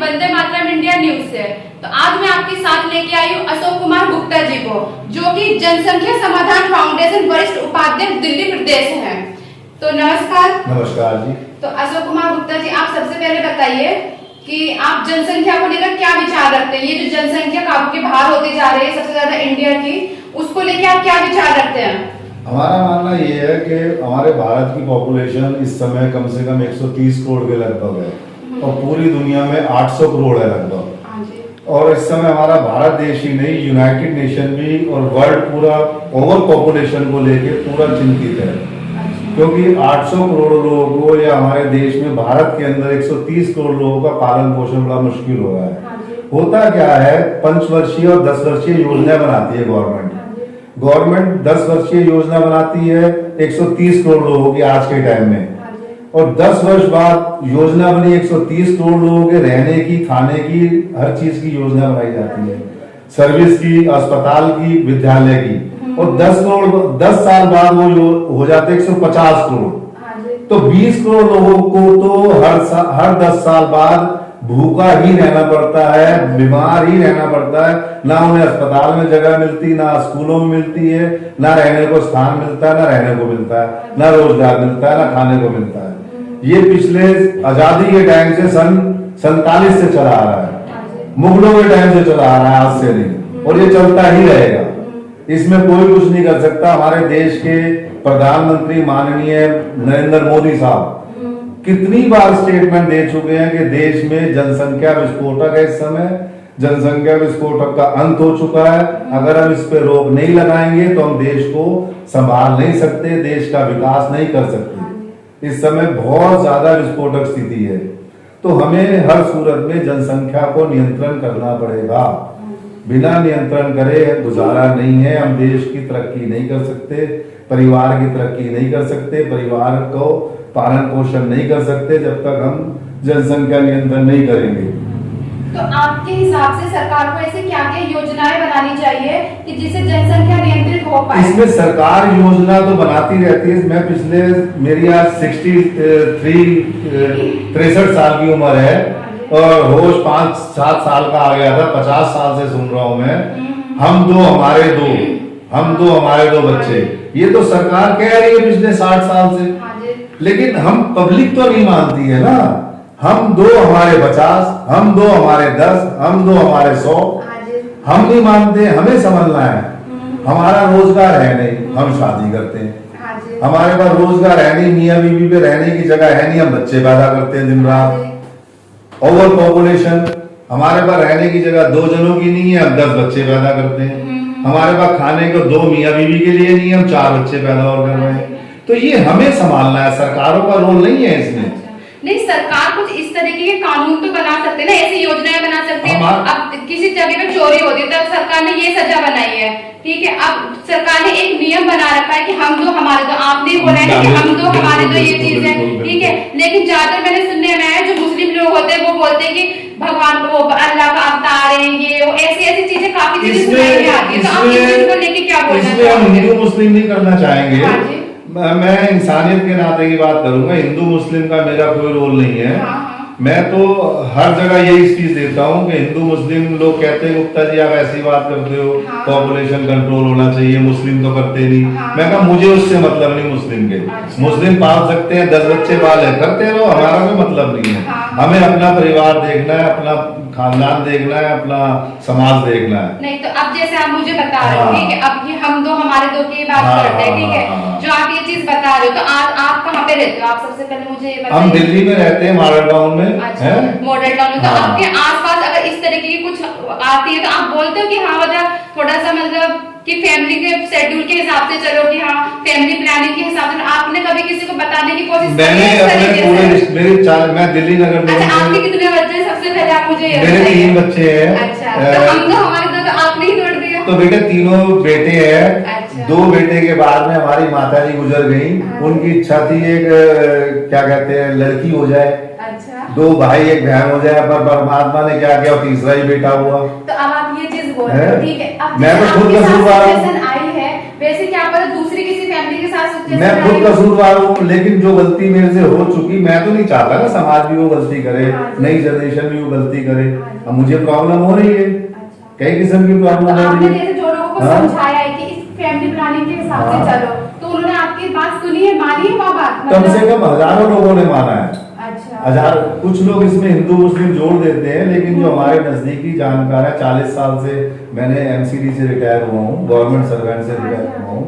Vande Mataram India news से। तो आज मैं आपके साथ लेके आई हूँ अशोक कुमार गुप्ता जी को, जो कि जनसंख्या समाधान फाउंडेशन वरिष्ठ उपाध्यक्ष दिल्ली प्रदेश हैं। तो नमस्कार। नमस्कार जी। तो अशोक कुमार गुप्ता जी, आप सबसे पहले बताइए कि आप जनसंख्या को लेकर क्या विचार रखते हैं। ये जो जनसंख्या काबू के बाहर होती जा रही है सबसे ज्यादा इंडिया की, उसको लेकर आप क्या विचार रखते हैं? हमारा मानना ये है कि हमारे भारत की पॉपुलेशन इस समय कम से कम 130 करोड़ के लगभग है और पूरी दुनिया में 800 करोड़ है लगभग। और इस समय हमारा भारत देश ही नहीं, यूनाइटेड नेशन भी और वर्ल्ड पूरा ओवर पॉपुलेशन को लेके पूरा चिंतित है, क्योंकि 800 करोड़ लोगों को या हमारे देश में भारत के अंदर 130 करोड़ लोगों का पालन पोषण बड़ा मुश्किल हो रहा है। होता क्या है, 5 वर्षीय और 10 वर्षीय योजना बनाती है गवर्नमेंट 10 वर्षीय योजना बनाती है 130 करोड़ लोगों की आज के टाइम में, और 10 वर्ष बाद योजना बनी 130 करोड़ लोगों के रहने की, खाने की, हर चीज की योजना बनाई जाती है, सर्विस की, अस्पताल की, विद्यालय की, और 10 साल बाद वो हो जाते 150 करोड़। तो 20 करोड़ लोगों को तो हर 10 साल बाद भूखा ही रहना पड़ता है, बीमार ही रहना पड़ता है। ना उन्हें अस्पताल में जगह मिलती, ना स्कूलों में मिलती है, ना रहने को स्थान मिलता है, ना रहने को मिलता है, ना रोजगार मिलता है, ना खाने को मिलता है। ये पिछले आजादी के टाइम से सन 47 से चला आ रहा है, मुगलों के टाइम से चला आ रहा है, आज से नहीं, और ये चलता ही रहेगा। इसमें कोई कुछ नहीं कर सकता। हमारे देश के प्रधानमंत्री माननीय नरेंद्र मोदी साहब कितनी बार स्टेटमेंट दे चुके हैं कि देश में जनसंख्या विस्फोटक है, इस समय जनसंख्या विस्फोटक का अंत हो चुका है। अगर हम इस पे रोक नहीं लगाएंगे तो हम देश को संभाल नहीं सकते, देश का विकास नहीं कर सकते। इस समय बहुत ज्यादा विस्फोटक स्थिति है, तो हमें हर सूरत में जनसंख्या को नियंत्रण करना पड़ेगा। बिना नियंत्रण करे गुजारा नहीं है। हम देश की तरक्की नहीं कर सकते, परिवार की तरक्की नहीं कर सकते, परिवार को पालन पोषण नहीं कर सकते जब तक हम जनसंख्या नियंत्रण नहीं करेंगे। तो आपके हिसाब से सरकार को ऐसे क्या क्या योजनाएं बनानी चाहिए कि जिससे जनसंख्या नियंत्रित हो पाए? इसमें सरकार योजना तो बनाती रहती है। मैं मेरी आज 63 साल की उम्र है और होश 5-7 साल का आ गया था, 50 साल से सुन रहा हूं मैं, हम दो हमारे दो बच्चे। ये तो सरकार कह रही है पिछले 60 साल से, लेकिन हम पब्लिक तो नहीं मानती है ना। हम दो हमारे 50, हम दो हमारे 10, हम दो हमारे 100, हम नहीं मानते। हमें समझना है हमारा रोजगार है नहीं, हम शादी करते हैं, हमारे पास रोजगार है नहीं, मियां बीवी पे रहने की जगह है नहीं, हम बच्चे पैदा करते हैं दिन रात। ओवर पॉपुलेशन, हमारे पास रहने की जगह 2 जनों की नहीं है, हम 10 बच्चे पैदा करते हैं। हमारे पास खाने को 2 मियां बीवी के लिए नहीं, हम 4 बच्चे पैदा और कर रहे हैं। तो ये हमें संभालना है, सरकारों का रोल नहीं है इसमें। नहीं, सरकार कुछ इस तरीके के कानून तो बना सकते हैं ना, ऐसी योजनाएं बना सकते हैं। अब किसी जगह पे चोरी होती है तो सरकार ने ये सजा बनाई है, ठीक है। अब सरकार ने एक नियम बना रखा है कि हम दो हमारे दो, आपने बोला है कि हम दो हमारे दो, ये चीज है, ठीक है। लेकिन ज्यादातर मैंने सुनने में आया जो मुस्लिम लोग होते हैं वो बोलते हैं कि भगवान को, अल्लाह का अवतार है, ये वो ऐसी चीजें काफी चीजें सुनाई में आती है। तो आप इस चीज को लेके क्या बोलना चाहेंगे? हम हिंदू मुस्लिम नहीं करना चाहेंगे। मैं इंसानियत के नाते की बात करूंगा, हिंदू मुस्लिम का मेरा कोई रोल नहीं है। मैं तो हर जगह यही स्पीच देता हूँ कि हिंदू मुस्लिम लोग कहते हैं गुप्ता जी आप ऐसी बात करते हो, पॉपुलेशन कंट्रोल होना चाहिए, मुस्लिम तो करते नहीं। मैं कहा मुझे उससे मतलब नहीं मुस्लिम के। मुस्लिम पाल सकते हैं, 10 बच्चे पाले, करते रहो, हमारा कोई मतलब नहीं है। हमें अपना परिवार देखना है, अपना खानदान देखना है, अपना समाज देखना है। नहीं तो अब जैसे आप मुझे बता रहे हो, ठीक है, अब ये हम दो हमारे दो की बात करते हैं, ठीक है, जो आप ये चीज बता रहे हो, तो आप कहाँ पे रहते हो? आप सबसे पहले मुझे ये बताइए। हम दिल्ली में रहते हैं, मॉडल टाउन में। अच्छा, मॉडल टाउन में। तो आपके आसपास अगर इस तरीके की कुछ आती है तो आप बोलते हो कि हाँ मतलब थोड़ा सा मतलब कि फैमिली के शेड्यूल के हिसाब से चलो, कि हाँ फैमिली प्लानिंग के हिसाब से? आपने कभी किसी को बताने की कोशिश की? मैं दिल्ली नगर में। अच्छा, आपके कितने बच्चे हैं? सबसे पहले आप मुझे मेरे 3 बच्चे हैं। अच्छा, तो हम तो हमारे तो आपने ही तोड़ दिया। तो बेटे तीनों बेटे हैं। अच्छा। 2 बेटे के बाद में हमारी माता जी गुजर गई। उनकी इच्छा थी एक क्या कहते हैं लड़की हो जाए। अच्छा। 2 भाई 1 बहन हो जाए, पर परमात्मा ने क्या किया, तीसरा ही बेटा हुआ। तो अब आप ये चीज बोल रहे हो, ठीक है। अब मैं तो खुद कसूरवार हूं। आई है, वैसे क्या पता दूसरी किसी फैमिली के साथ मैं खुद कसूरवार हूँ, लेकिन जो गलती मेरे से हो चुकी, मैं तो नहीं चाहता ना समाज भी वो गलती करे, नई जनरेशन भी वो गलती करे। अब मुझे प्रॉब्लम हो रही है, कई किस्म की प्रॉब्लम हो रही है। जैसे जो लोगों को समझाया है कि इस फैमिली प्लानिंग के हिसाब से चलो, तो उन्होंने आपकी बात सुनी है, मानी है वो बात? कम से कम हजारों लोगों ने माना है। अच्छा। हजार, कुछ लोग इसमें हिंदू मुस्लिम जोड़ देते हैं, लेकिन जो हमारे नजदीकी जानकार है, 40 साल से मैंने एमसीडी से रिटायर हुआ हूँ, गवर्नमेंट सर्वेंट से रिटायर हुआ हूँ,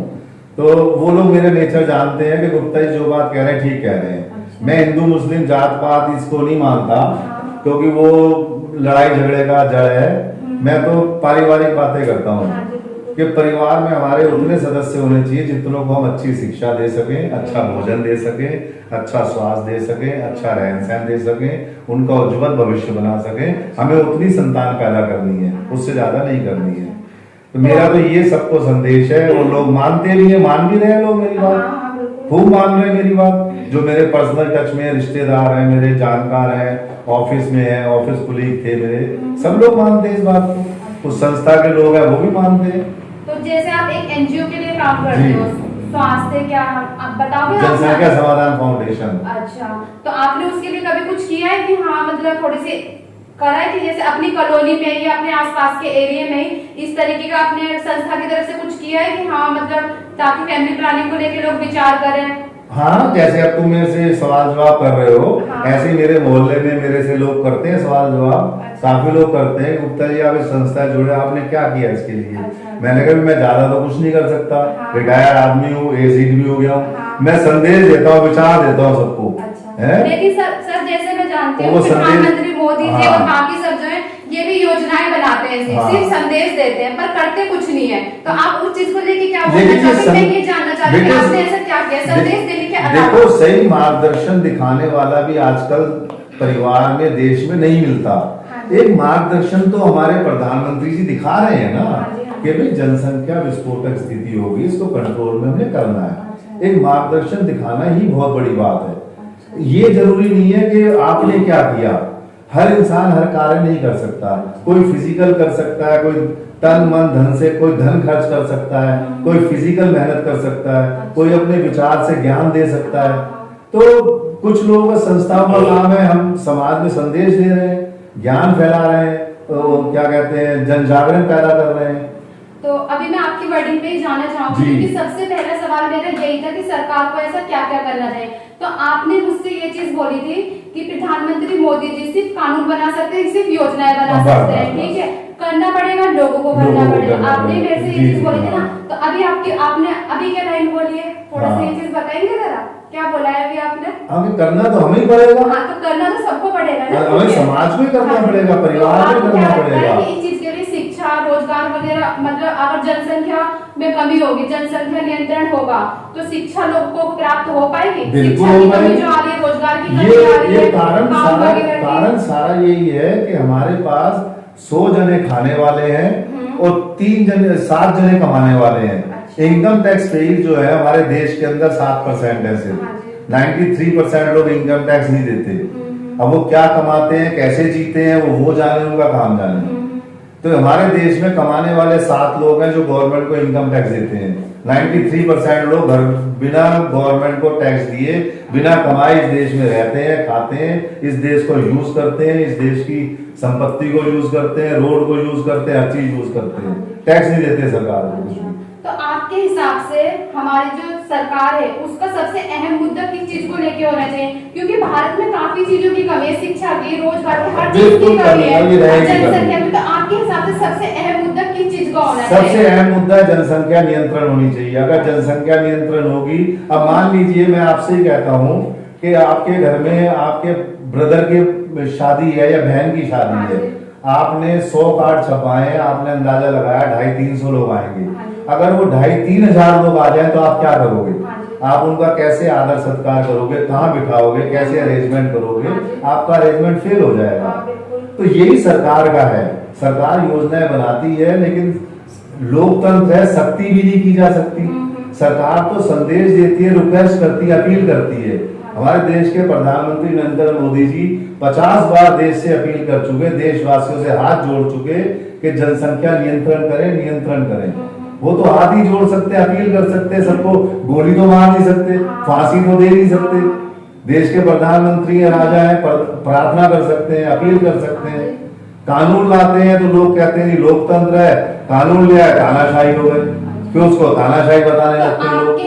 तो वो लोग मेरे नेचर जानते हैं कि गुप्ता जी जो बात कह रहे हैं ठीक कह रहे हैं। मैं हिंदू मुस्लिम जात पात इसको नहीं मानता, क्योंकि वो लड़ाई झगड़े का जड़ है। मैं तो पारिवारिक बातें करता हूँ कि परिवार में हमारे उतने सदस्य होने चाहिए जितनों को हम अच्छी शिक्षा दे सकें, अच्छा भोजन दे सकें, अच्छा स्वास्थ्य दे सकें, अच्छा रहन सहन दे सकें, उनका उज्जवल भविष्य बना सकें। हमें उतनी संतान पैदा करनी है, उससे ज्यादा नहीं करनी है। तो मेरा तो ये सबको संदेश है, और लोग मानते भी है, मान भी रहे हैं लोग मेरी बात, खूब मान रहे हैं मेरी बात। जो मेरे पर्सनल टच में रिश्तेदार हैं, मेरे जानकार हैं, ऑफिस में है, ऑफिस कुलीग थे मेरे, सब लोग मानते हैं इस बात को। उस संस्था के लोग हैं वो भी मानते हैं। तो जैसे आप एक एनजीओ के लिए काम करते हो, स्वास्थ्य क्या, आप बताओगे? जनसंख्या समाधान फाउंडेशन। अच्छा, तो आपने उसके लिए कभी कुछ किया है कि हाँ, मतलब थोड़ी सी करा है कि जैसे अपनी कॉलोनी में या अपने आसपास के एरिया में ही इस तरीके का आपने संस्था की तरफ से कुछ किया है कि हाँ, मतलब ताकि फैमिली प्लानिंग को लेके लोग विचार करें? हाँ, जैसे अब तुम मेरे से सवाल जवाब कर रहे हो, ऐसे ही मेरे मोहल्ले में मेरे से लोग करते हैं सवाल जवाब। काफी लोग करते हैं, गुप्ता जी आप इस संस्था जुड़े, आपने क्या किया इसके लिए? मैंने कहा मैं ज्यादा तो कुछ नहीं कर सकता, रिटायर आदमी हूँ, एसिड भी हो गया हूँ, मैं संदेश देता हूँ, विचार देता हूँ सबको। लेकिन सर जैसे मैं जानती हूँ प्रधानमंत्री मोदी जी और बाकी सब जो है ये भी योजनाएं बनाते हैं, सिर्फ संदेश देते हैं पर करते कुछ नहीं है। तो आप उस चीज को लेके क्या बोलना चाहते हैं? मैं ये जानना चाहती हूँ आपने ऐसा क्या किया संदेश देने के अलावा? देखो, सही मार्गदर्शन दिखाने वाला भी आजकल परिवार में, देश में नहीं मिलता। एक मार्गदर्शन तो हमारे प्रधानमंत्री जी दिखा रहे हैं ना कि भाई जनसंख्या विस्फोटक स्थिति होगी, इसको कंट्रोल में हमें करना है। एक मार्गदर्शन दिखाना ही बहुत बड़ी बात है। ये जरूरी नहीं है कि आपने क्या किया, हर इंसान हर कार्य नहीं कर सकता। कोई फिजिकल कर सकता है, कोई तन मन धन से, कोई धन खर्च कर सकता है, कोई फिजिकल मेहनत कर सकता है, कोई अपने विचार से ज्ञान दे सकता है। तो कुछ लोगों का संस्थाओं का काम है, हम समाज में संदेश दे रहे हैं, ज्ञान फैला रहे हैं, तो क्या कहते हैं, जन जागरण पैदा कर रहे हैं। तो अभी मैं आपकी वर्डिंग पे ही जाना चाहूंगी, क्योंकि सबसे पहला सवाल मेरा यही था कि सरकार को ऐसा क्या क्या करना चाहिए। तो आपने मुझसे ये चीज बोली थी कि प्रधानमंत्री मोदी जी सिर्फ कानून बना सकते हैं, सिर्फ योजनाएं बना सकते हैं, ठीक है, करना पड़ेगा लोगों को, करना पड़ेगा। आपने मेरे से ये चीज बोली थी ना, तो अभी आपने अभी क्या लाइन बोली है, थोड़ा सा ये चीज बताएंगे जरा, क्या बोला है अभी आपने? हमें करना तो हमें ही पड़ेगा। हाँ, तो करना तो सबको पड़ेगा ना, हमें समाज में करना पड़ेगा, परिवार में करना पड़ेगा। इस चीज के लिए शिक्षा, रोजगार वगैरह, मतलब अगर जनसंख्या में कमी होगी, जनसंख्या नियंत्रण होगा, तो शिक्षा लोगों को प्राप्त हो पाएगी। बिल्कुल हो पाएगी। जो आ रही है, रोजगार की कमी आ रही है, ये कारण सारा यही है कि हमारे पास 100 जने खाने वाले हैं और 7 जने कमाने वाले हैं। इनकम टैक्स पेड जो है हमारे देश के अंदर 7% है, सिर्फ 93% लोग इनकम टैक्स नहीं देते। अब वो क्या कमाते हैं, कैसे जीते हैं, वो जाने, उनका काम जाने। तो हमारे देश में कमाने वाले 7 लोग हैं जो गवर्नमेंट को इनकम टैक्स देते हैं। 93% लोग घर बिना गवर्नमेंट को टैक्स दिए, बिना कमाए इस देश में रहते हैं, खाते हैं, इस देश को यूज करते हैं, इस देश की संपत्ति को यूज करते हैं, रोड को यूज करते हैं, हर चीज यूज करते हैं, टैक्स नहीं देते सरकार को। तो आपके हिसाब से हमारी जो सरकार है उसका सबसे अहम मुद्दा किस चीज को लेके होना चाहिए? क्योंकि भारत में काफी चीजों की कमी है, शिक्षा की, रोजगार की, हर चीज की कमी है, जनसंख्या की। तो आपके हिसाब से सबसे अहम मुद्दा किस चीज का होना चाहिए? सबसे अहम मुद्दा जनसंख्या नियंत्रण होनी चाहिए। अगर जनसंख्या नियंत्रण होगी, अब मान लीजिए मैं आपसे ही कहता हूँ कि आपके घर में आपके ब्रदर की शादी है या बहन की शादी है, आपने 100 कार्ड छपाए, आपने अंदाजा लगाया 250-300 लोग आएंगे। अगर वो 2,500-3 हजार लोग आ जाए तो आप क्या करोगे? आप उनका कैसे आदर सत्कार करोगे, कहाँ बिठाओगे, कैसे अरेंजमेंट करोगे? आपका अरेंजमेंट फेल हो जाएगा। तो यही सरकार का है, सरकार योजनाएं बनाती है, लेकिन लोकतंत्र है, सख्ती भी नहीं की जा सकती। सरकार तो संदेश देती है, रिक्वेस्ट करती है, अपील करती है। हमारे देश के प्रधानमंत्री नरेंद्र मोदी जी 50 बार देश से अपील कर चुके, देशवासियों से हाथ जोड़ चुके कि जनसंख्या नियंत्रण करें, नियंत्रण करें। वो तो हाथ ही जोड़ सकते हैं, अपील कर सकते हैं, सबको गोली तो मार नहीं सकते, फांसी तो दे नहीं सकते। देश के प्रधानमंत्री हैं, राजा हैं, प्रार्थना कर सकते हैं, अपील कर सकते हैं। कानून लाते हैं तो लोग कहते हैं लोकतंत्र है, कानून ले आए तानाशाही हो गए, क्यों उसको तानाशाही बताने लगते हैं लोग।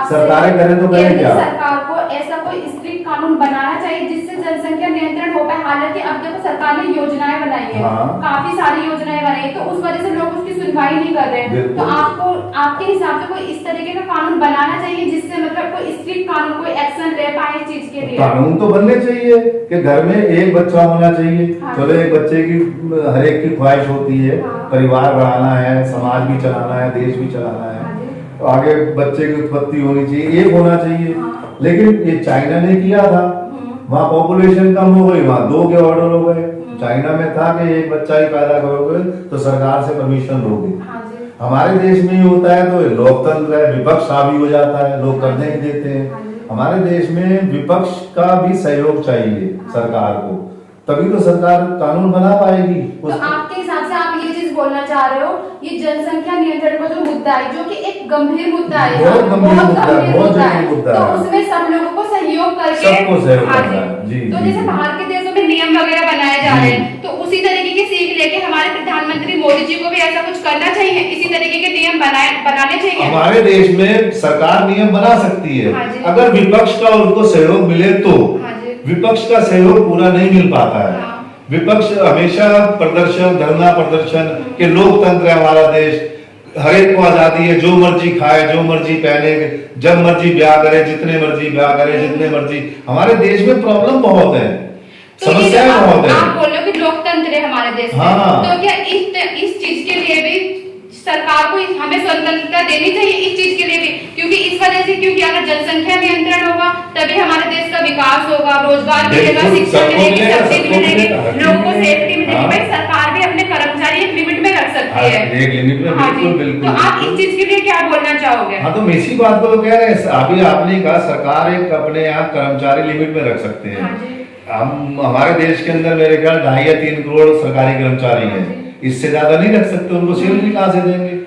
सरकारें करें तो करें क्या? सरकार को ऐसा कोई स्ट्रिक्ट कानून बनाना चाहिए जिससे जनसंख्या नियंत्रण हो पाए। हालांकि अब देखो सरकार ने योजनाएं बनाई है, काफी सारी योजनाएं बनाई है, तो उस वजह से लोग उसकी सुनवाई नहीं कर रहे हैं। तो आपको आपके हिसाब से कोई इस तरीके का कानून बनाना चाहिए जिससे मतलब कोई स्ट्रिक्ट कानून, कोई एक्शन ले पाए इस चीज के लिए। कानून तो बनने चाहिए कि घर में एक बच्चा होना चाहिए। चलो एक बच्चे की हर एक की ख्वाहिश होती है, परिवार बढ़ाना है, समाज भी चलाना है, देश भी चलाना है, आगे बच्चे की उत्पत्ति होनी चाहिए, एक होना चाहिए। लेकिन ये चाइना ने किया था, वहाँ पॉपुलेशन कम हो गई, वहाँ 2 के ऑर्डर हो गए। चाइना में था कि एक बच्चा ही पैदा करोगे तो सरकार से परमिशन लोगे। हमारे देश में ही होता है तो लोकतंत्र है, विपक्ष हावी हो जाता है, लोग करने ही देते हैं। हमारे देश में विपक्ष का भी सहयोग चाहिए सरकार को, तभी तो सरकार कानून बना पाएगी। तो आपके हिसाब से आप ये चीज बोलना चाह रहे हो, ये जनसंख्या नियंत्रण का जो मुद्दा है, जो कि एक गंभीर मुद्दा है, बहुत गंभीर मुद्दा है, तो उसमें सब लोगों को सहयोग करके सबको सहयोग करना है। जी, तो जैसे बाहर के देशों में नियम वगैरह बनाए जा रहे हैं, तो उसी तरीके की सीख लेके हमारे प्रधानमंत्री मोदी जी को भी ऐसा कुछ करना चाहिए, इसी तरीके के नियम बनाने चाहिए। हमारे देश में सरकार नियम बना सकती है, अगर विपक्ष का उनको सहयोग मिले तो। विपक्ष का सहयोग पूरा नहीं मिल पाता है। विपक्ष हमेशा प्रदर्शन, धरना प्रदर्शन के, लोकतंत्र है हमारा देश, हर एक को आजादी है, जो मर्जी खाए, जो मर्जी पहने, जब मर्जी ब्याह करे, जितने मर्जी ब्याह करे, जितने मर्जी। हमारे देश में प्रॉब्लम बहुत है, समस्याएं बहुत है। आप बोल रहे हो कि लोकतंत्र है हमारे देश में, तो क्या इस चीज के लिए भी सरकार को हमें स्वतंत्रता देनी चाहिए इस चीज के लिए भी? क्योंकि इस वजह से, क्योंकि अगर जनसंख्या नियंत्रण होगा तभी हमारे देश का विकास होगा, रोजगार मिलेगा, शिक्षा मिलेगी, सब्सिडी मिलेगी, लोगों को सेफ्टी मिलेगी। भाई सरकार भी अपने कर्मचारी एक लिमिट में रख सकती है, एक लिमिट में, बिल्कुल बिल्कुल। तो आप इस चीज के लिए क्या बोलना चाहोगे? हाँ, तो इसी बात को कह रहे हैं, अभी आपने कहा सरकार एक अपने यहाँ कर्मचारी लिमिट में रख सकते हैं। हम हमारे देश के अंदर मेरे ख्याल 2.5 या 3 करोड़ सरकारी कर्मचारी हैं, इससे ज्यादा नहीं रख सकते, उनको सैलरी कहाँ से देंगे?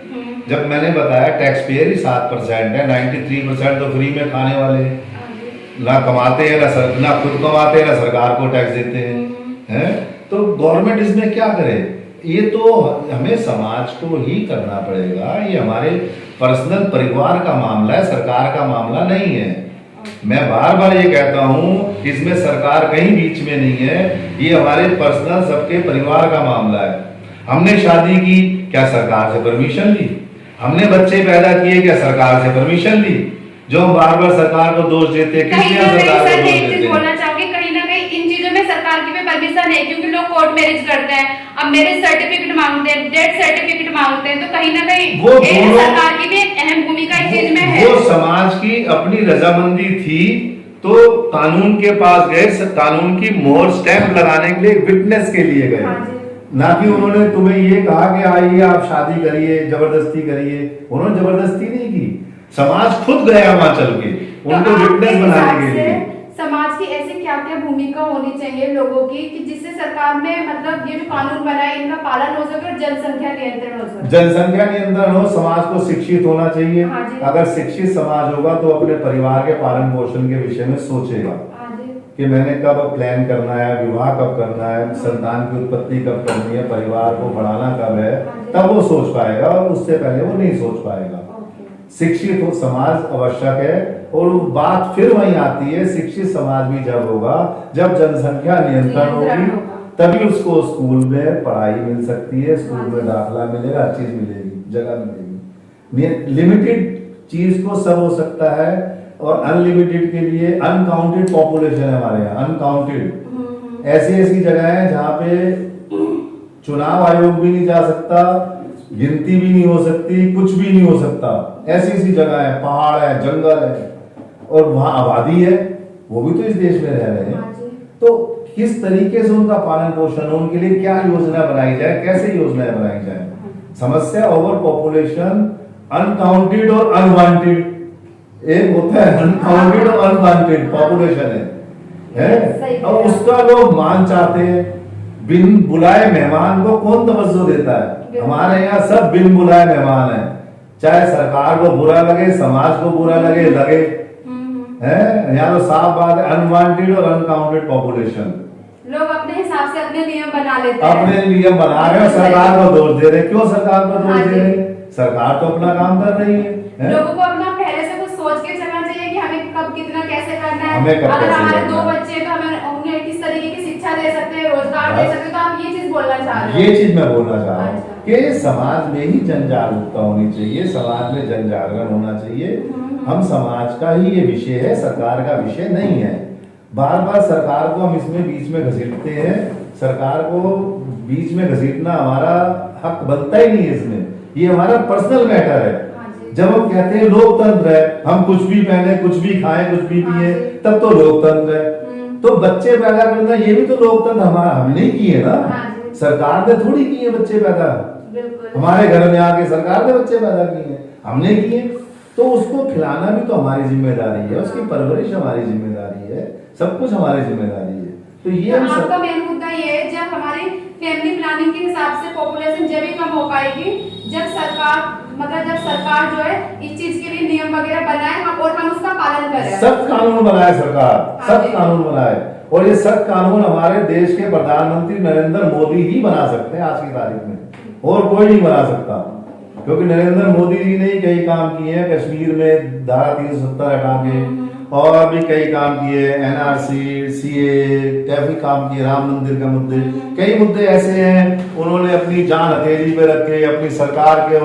जब मैंने बताया टैक्स पेयर ही 7% है, 93% तो फ्री में खाने वाले हैं, ना कमाते हैं, ना खुद कमाते हैं, ना सरकार को टैक्स देते हैं। तो गवर्नमेंट इसमें क्या करे? ये तो हमें समाज को ही करना पड़ेगा, ये हमारे पर्सनल परिवार का मामला है, सरकार का मामला नहीं है। मैं बार बार ये कहता हूँ, इसमें सरकार कहीं बीच में नहीं है, ये हमारे पर्सनल सबके परिवार का मामला है। हमने शादी की, क्या सरकार से परमिशन ली? हमने बच्चे पैदा किए, क्या सरकार से परमिशन ली? जो हम बार बार सरकार को दोष देते हैं, किस लिए सरकार को दोष देते हैं? बोलना चाहोगे कहीं ना कहीं इन चीजों में सरकार की भी परमिशन है, क्योंकि लोग कोर्ट मैरिज करते हैं, अब मैरिज सर्टिफिकेट मांगते हैं, डेथ सर्टिफिकेट मांगते हैं, तो कहीं ना कहीं सरकार की भी एक अहम भूमिका इस चीज में है। वो समाज की अपनी रजामंदी थी तो कानून के पास गए, कानून की मोहर स्टैंप लगाने के लिए, विटनेस के लिए गए, ना कि उन्होंने तुम्हें ये कहा कि आइए आप शादी करिए, जबरदस्ती करिए। उन्होंने जबरदस्ती नहीं की, समाज खुद गया वहां चल के उनको विटनेस बनाने के लिए। समाज की ऐसी क्या क्या भूमिका होनी चाहिए लोगों की कि जिससे सरकार में मतलब ये जो कानून बना है इनका पालन हो सके और जनसंख्या नियंत्रण हो सके? जनसंख्या नियंत्रण हो, समाज को शिक्षित होना चाहिए। अगर शिक्षित समाज होगा तो अपने परिवार के पालन पोषण के विषय में सोचेगा कि मैंने कब प्लान करना है, विवाह कब करना है, संतान की उत्पत्ति कब करनी है, परिवार को बढ़ाना कब है, तब वो सोच पाएगा, और उससे पहले वो नहीं सोच पाएगा। शिक्षित हो समाज आवश्यक है, और बात फिर वहीं आती है, शिक्षित समाज भी जब होगा, जब जनसंख्या नियंत्रण होगी, तभी उसको स्कूल में पढ़ाई मिल सकती है, स्कूल में दाखिला मिलेगा, हर चीज मिलेगी, जगह मिलेगी। लिमिटेड चीज को सब हो सकता है, और अनलिमिटेड के लिए अनकाउंटेड पॉपुलेशन है हमारे यहाँ, अनकाउंटेड। ऐसी ऐसी जगह है जहाँ पे चुनाव आयोग भी नहीं जा सकता, गिनती भी नहीं हो सकती, कुछ भी नहीं हो सकता। ऐसी ऐसी जगह है, पहाड़ है, जंगल है, और वहां आबादी है, वो भी तो इस देश में रह रहे हैं। तो किस तरीके से उनका पालन पोषण हो, उनके लिए क्या योजना बनाई जाए, कैसे योजनाएं बनाई जाए? समस्या ओवर पॉपुलेशन, अनकाउंटेड और अनवांटेड, एक होता है अनकाउंटेड और अनवांटेड पॉपुलेशन है? और उसका लोग मान चाहते हैं। बिन बुलाए मेहमान को कौन तवज्जो देता है? हमारे यहाँ सब बिन बुलाए मेहमान है, चाहे सरकार को बुरा लगे, समाज को बुरा लगे है। यहाँ तो साफ बात है, अनवांटेड और अनकाउंटेड पॉपुलेशन। लोग अपने हिसाब से अपने नियम बना लेते हैं, अपने नियम बना रहे हैं, सरकार को दोष दे रहे हैं। क्यों सरकार को दोष दे रहे हैं? सरकार तो अपना काम कर रही है। लोगों को अपना पहले से कुछ सोच के चलना चाहिए कि हमें कब कितना कैसे करना है। हमें कब अगर कैसे हमारे करना 2 है। बच्चे तो हमें उन्हें किस तरीके की शिक्षा दे सकते हैं, रोजगार दे सकते हैं, तो आप ये चीज बोलना चाह रहे हो? ये चीज मैं बोलना चाह रहा हूँ अच्छा। कि समाज में ही जन जागरूकता होनी चाहिए, समाज में जन जागरण होना चाहिए। हम समाज का ही ये विषय है, सरकार का विषय नहीं है। बार बार सरकार को हम इसमें बीच में घसीटते हैं। सरकार को बीच में घसीटना हमारा हक बनता ही नहीं है इसमें, ये हमारा पर्सनल मैटर है। जब हम कहते हैं लोकतंत्र है, हम कुछ भी पहने, कुछ भी खाएं, कुछ भी पिए, तब तो लोकतंत्र है। तो बच्चे पैदा करना ये भी तो लोकतंत्र हमारा हमने ही किए ना, सरकार ने थोड़ी किए बच्चे पैदा। हमारे घर में आके सरकार ने बच्चे पैदा किए, हमने किए। तो उसको खिलाना भी तो हमारी जिम्मेदारी है, उसकी परवरिश हमारी जिम्मेदारी है, सब कुछ हमारी जिम्मेदारी है। तो ये आपका मेन मुद्दा ये है, जब हमारी फैमिली प्लानिंग के हिसाब से पॉपुलेशन जब भी कम हो पाएगी, जब सरकार जो है इस चीज के लिए नियम वगैरह बनाए और हम उसका पालन करें। सख्त कानून बनाए सरकार, सख्त कानून बनाए। और ये सख्त कानून हमारे देश के प्रधानमंत्री नरेंद्र मोदी ही बना सकते हैं आज की तारीख में, और कोई नहीं बना सकता। क्योंकि नरेंद्र मोदी जी ने कई काम किए हैं, कश्मीर में धारा 370 हटा के, और भी कई काम किए, एनआरसी, सीए, काफी काम किए, राम मंदिर का मुद्दे, कई मुद्दे ऐसे हैं उन्होंने अपनी जान हथेली पे रख के अपनी सरकार के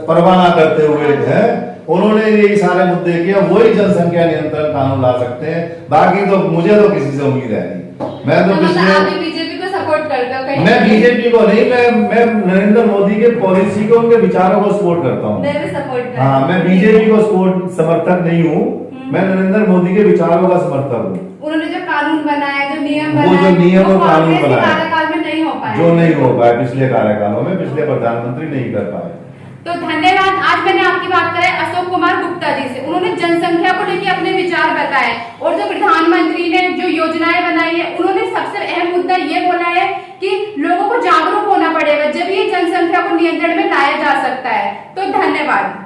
परवाह ना करते हुए है उन्होंने ये सारे मुद्दे किए। वही जनसंख्या नियंत्रण कानून ला सकते हैं, बाकी तो मुझे तो किसी से उम्मीद है नहीं। मैं तो बीजेपी को सपोर्ट करता हूँ। मैं बीजेपी को नहीं, मैं नरेंद्र मोदी के पॉलिसी को, उनके विचारों को सपोर्ट करता हूँ। हाँ, मैं बीजेपी को समर्थक नहीं हूँ, मैं नरेंद्र मोदी के विचारों का समर्थक हूँ। उन्होंने जो कानून बनाया, जो नियम वो जो नियम और कानून बनाया, कार्यकाल में नहीं हो पाया, जो नहीं हो पाया पिछले कार्यकालों में, पिछले प्रधानमंत्री नहीं कर पाए। तो धन्यवाद। आज मैंने आपकी बात करें अशोक कुमार गुप्ता जी से, उन्होंने जनसंख्या को लेकर अपने विचार बताए, और जो प्रधानमंत्री ने जो योजनाएं बनाई है, उन्होंने सबसे अहम मुद्दा ये बोला है कि लोगों को जागरूक होना पड़ेगा, जब ये जनसंख्या को नियंत्रण में लाया जा सकता है। तो धन्यवाद।